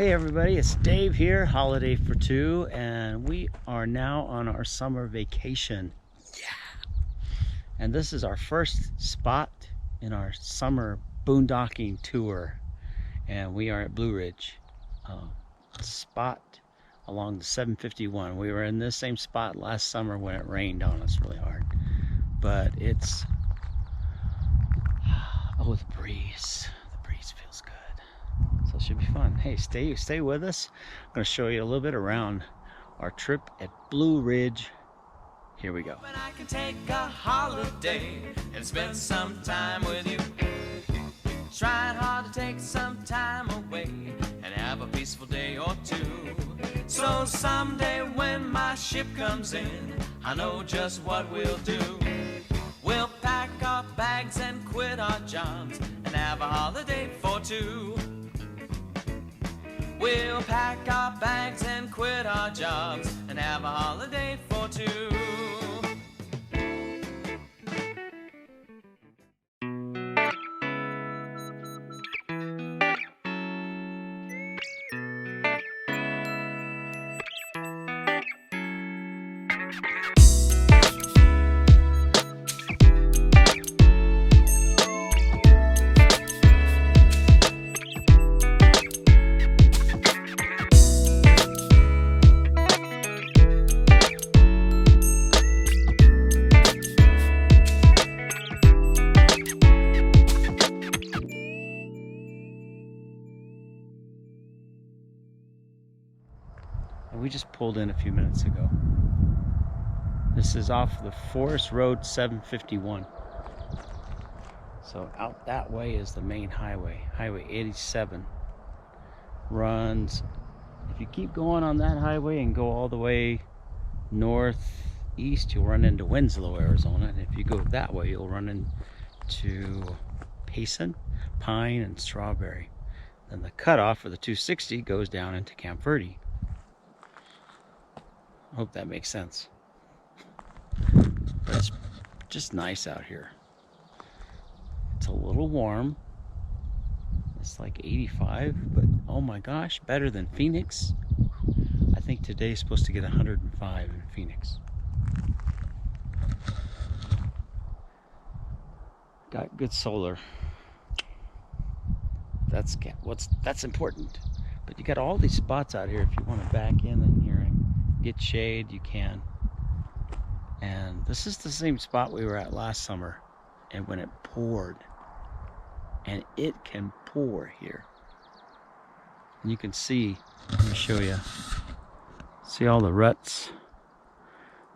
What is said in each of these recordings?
Hey everybody, it's Dave here, Holiday for Two, and we are now on our summer vacation. And this is our first spot in our summer boondocking tour. And we are at Blue Ridge, spot along the 751. We were in this same spot last summer when it rained on us really hard. But it's, oh, the breeze. The breeze feels good. So it should be fun. Hey, stay with us. I'm going to show you a little bit around our trip at Blue Ridge. Here we go. When I can take a holiday and spend some time with you, trying hard to take some time away and have a peaceful day or two. So someday when my ship comes in, I know just what we'll do. We'll pack our bags and quit our jobs and have a holiday for two. We'll pack our bags and quit our jobs and have a holiday for two. We just pulled in a few minutes ago. This is off the Forest Road 751. So out that way is the main highway. Highway 87 runs, if you keep going on that highway and go all the way northeast, you'll run into Winslow, Arizona. And if you go that way, you'll run into Payson, Pine, and Strawberry. Then the cutoff for the 260 goes down into Camp Verde. I hope that makes sense. But it's just nice out here. It's a little warm. It's like 85, but oh my gosh, better than Phoenix. I think today's supposed to get 105 in Phoenix. Got good solar. That's important. But you got all these spots out here if you want to back in here and get shade, you can. And this is the same spot we were at last summer, and when it poured, and it can pour here, and you can see, let me show you, see all the ruts.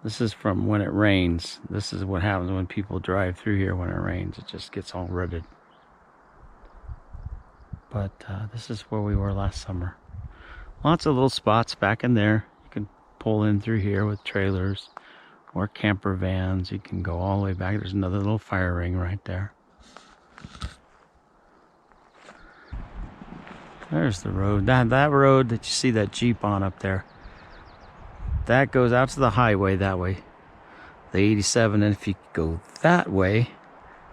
This is from when it rains. This is what happens when people drive through here when it rains. It just gets all rutted. But this is where we were last summer. Lots of little spots back in there. Pull in through here with trailers or camper vans. You can go all the way back. There's another little fire ring right there. There's the road. That road that you see that Jeep on up there, that goes out to the highway that way, the 87. And if you go that way,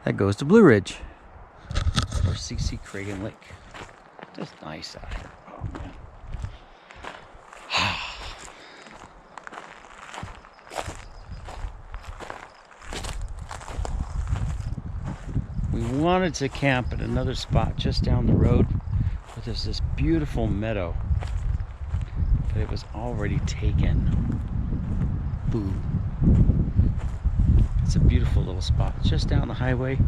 that goes to Blue Ridge or C.C. Cragen Lake. Just nice out here. Oh man. We wanted to camp at another spot just down the road, but there's this beautiful meadow, but it was already taken. Boo. It's a beautiful little spot just down the highway,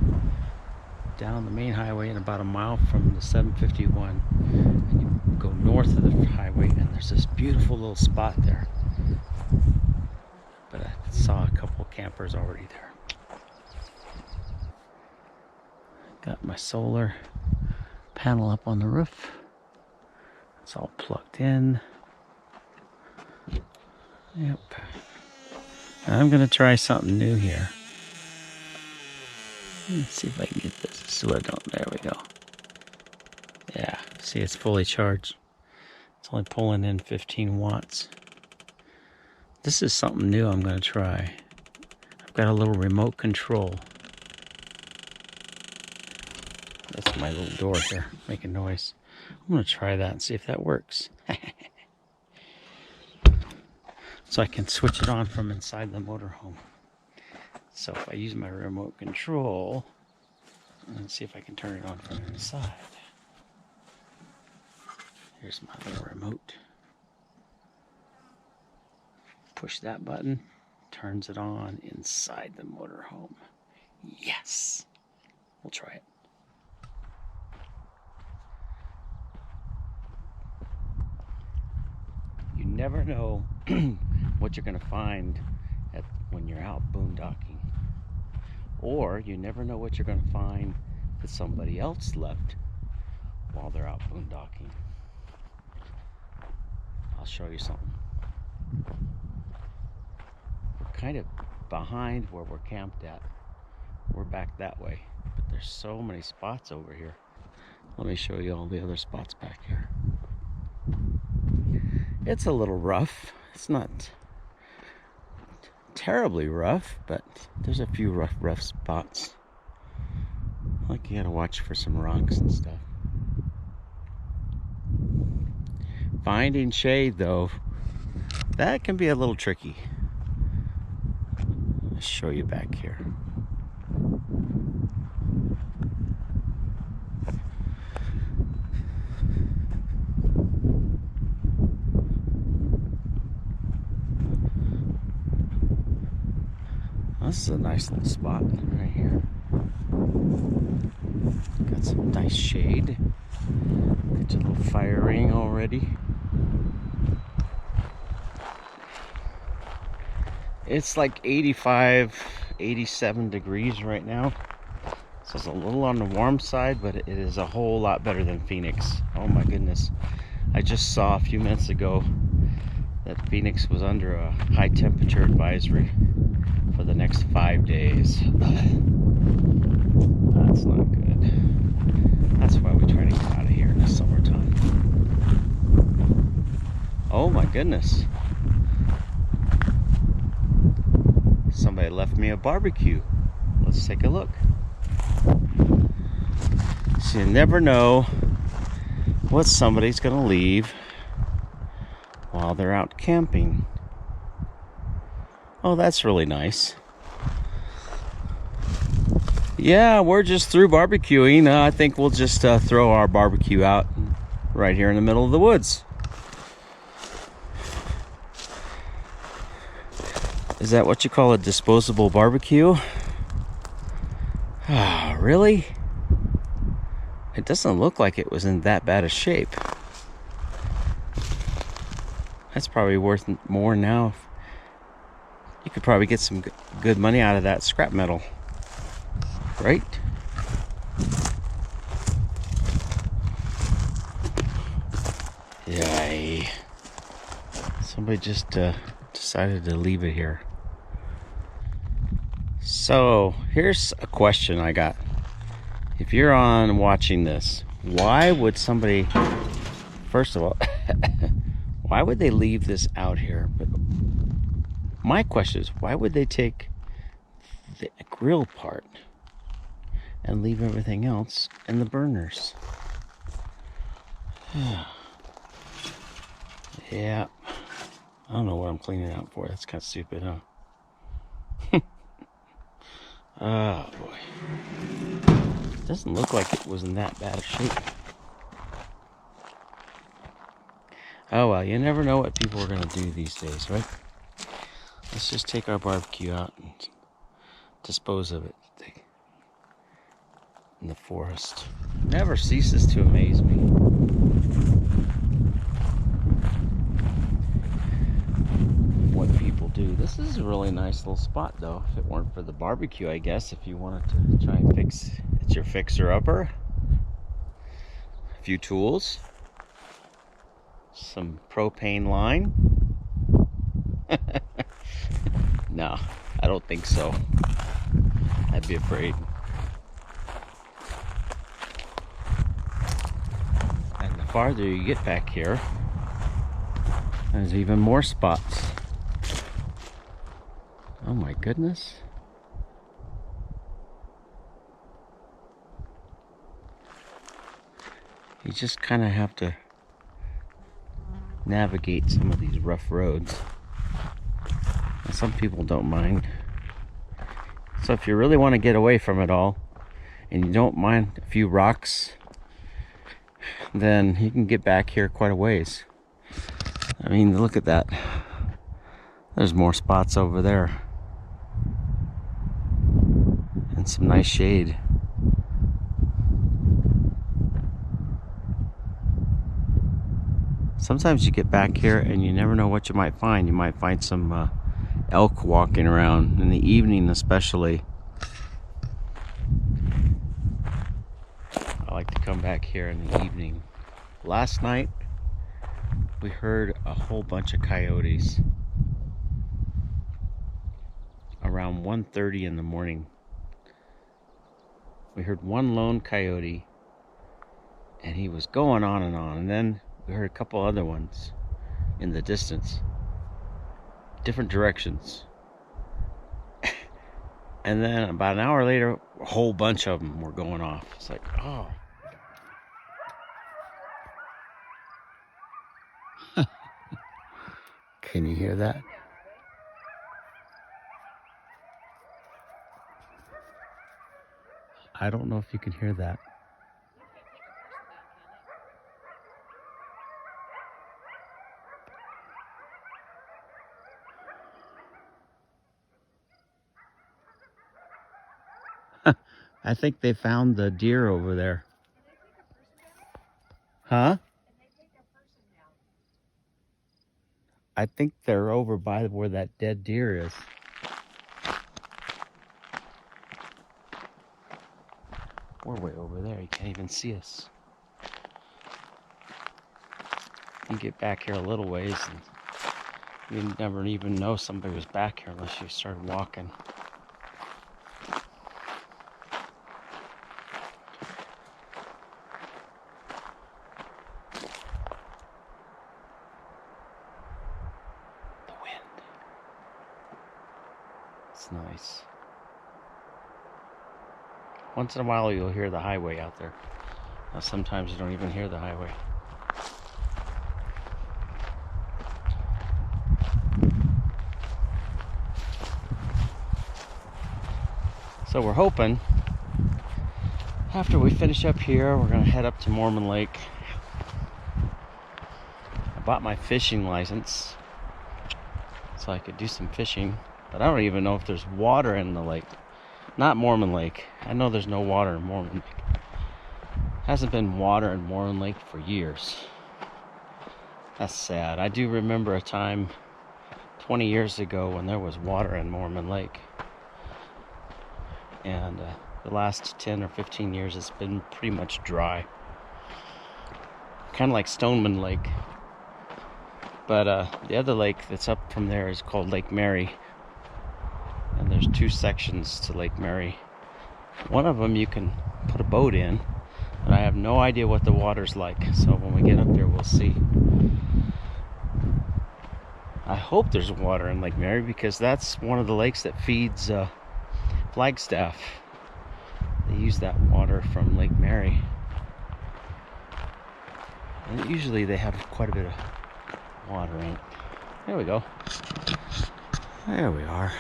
down the main highway, and about a mile from the 751. And you go north of the highway, and there's this beautiful little spot there. But I saw a couple campers already there. Got my solar panel up on the roof. It's all plugged in. Yep. I'm gonna try something new here. Let's see if I can get this. This is what I don't. There we go. Yeah. See, it's fully charged. It's only pulling in 15 watts. This is something new I'm gonna try. I've got a little remote control. That's my little door here, making noise. I'm going to try that and see if that works. So I can switch it on from inside the motorhome. So if I use my remote control, let's see if I can turn it on from inside. Here's my little remote. Push that button, turns it on inside the motorhome. Yes! We'll try it. You never know what you're going to find when you're out boondocking. Or you never know what you're going to find that somebody else left while they're out boondocking. I'll show you something. We're kind of behind where we're camped at. We're back that way, but there's so many spots over here. Let me show you all the other spots back here. It's a little rough. It's not terribly rough, but there's a few rough spots. Like you gotta watch for some rocks and stuff. Finding shade though, that can be a little tricky. I'll show you back here. This is a nice little spot right here. Got some nice shade. Got your little fire ring already. It's like 85, 87 degrees right now. So it's a little on the warm side, but it is a whole lot better than Phoenix. Oh my goodness. I just saw a few minutes ago that Phoenix was under a high temperature advisory for the next 5 days. That's not good. That's why we try to get out of here in the summertime. Oh my goodness. Somebody left me a barbecue. Let's take a look. So you never know what somebody's gonna leave while they're out camping. Oh, that's really nice. Yeah, we're just through barbecuing. I think we'll just throw our barbecue out right here in the middle of the woods. Is that what you call a disposable barbecue? Ah, really? It doesn't look like it was in that bad a shape. That's probably worth more now. You could probably get some good money out of that scrap metal, right? Yay. Somebody just decided to leave it here. So here's a question I got. If you're on watching this, why would somebody, first of all, why would they leave this out here? But my question is, why would they take the grill part and leave everything else in the burners? Yeah, I don't know what I'm cleaning out for. That's kind of stupid, huh? Oh boy. Doesn't look like it was in that bad a shape. Oh well, you never know what people are going to do these days, right? Let's just take our barbecue out and dispose of it in the forest. Never ceases to amaze me. What people do. This is a really nice little spot though. If it weren't for the barbecue, I guess, if you wanted to try and fix, it's your fixer-upper. A few tools. Some propane line. No, I don't think so. I'd be afraid. And the farther you get back here, there's even more spots. Oh my goodness. You just kind of have to navigate some of these rough roads. And some people don't mind. So if you really want to get away from it all, and you don't mind a few rocks, then you can get back here quite a ways. I mean, look at that. There's more spots over there. And some nice shade. Sometimes you get back here and you never know what you might find. You might find some elk walking around in the evening, especially. I like to come back here in the evening. Last night we heard a whole bunch of coyotes around 1:30 in the morning. We heard one lone coyote and he was going on, and then we heard a couple other ones in the distance, different directions. And then about an hour later, a whole bunch of them were going off. It's like, oh. Can you hear that? I don't know if you can hear that. I think they found the deer over there. Huh? I think they're over by where that dead deer is. We're way over there. You can't even see us. You get back here a little ways and you never even know somebody was back here unless you started walking. The wind. It's nice. Once in a while you'll hear the highway out there. Now, sometimes you don't even hear the highway. So we're hoping after we finish up here, we're gonna head up to Mormon Lake. I bought my fishing license so I could do some fishing, but I don't even know if there's water in the lake. Not Mormon Lake. I know there's no water in Mormon Lake. Hasn't been water in Mormon Lake for years. That's sad. I do remember a time 20 years ago when there was water in Mormon Lake. And the last 10 or 15 years it's been pretty much dry. Kind of like Stoneman Lake. But the other lake that's up from there is called Lake Mary. And there's two sections to Lake Mary. One of them you can put a boat in, but I have no idea what the water's like. So when we get up there, we'll see. I hope there's water in Lake Mary because that's one of the lakes that feeds Flagstaff. They use that water from Lake Mary. And usually they have quite a bit of water in it. There we go. There we are.